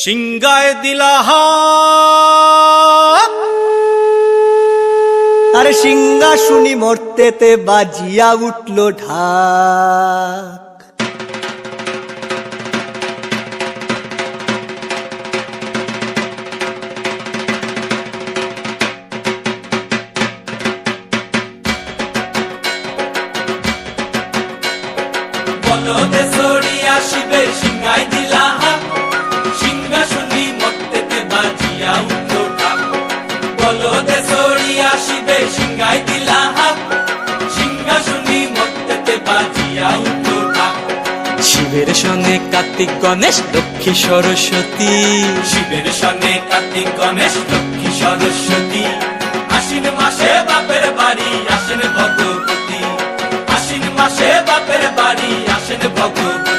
সিংগায় দিলা আরে সিংহা শুনি মরতেতে বাজিয়া উঠল ঢাক। বলদে সরিয়া শিবে সিংগায় দিলা সিংহা শুনি মরতেতে বাজিয়া উঠল ঢাক। বলদে সরিয়া শিবে সিংগায় দিলা সিংহা শুনি মরতেতে বাজিয়া উঠল ঢাক। শিবের সঙ্গে কার্তিক গণেশ লক্ষ্মী সরস্বতী, শিবের সঙ্গে কার্তিক গণেশ লক্ষ্মী সরস্বতী। আশ্বিন মাসে বাপের বাড়ি আসেন ভগবতী, আশ্বিন মাসে বাপের বাড়ি আসেন ভগবতী।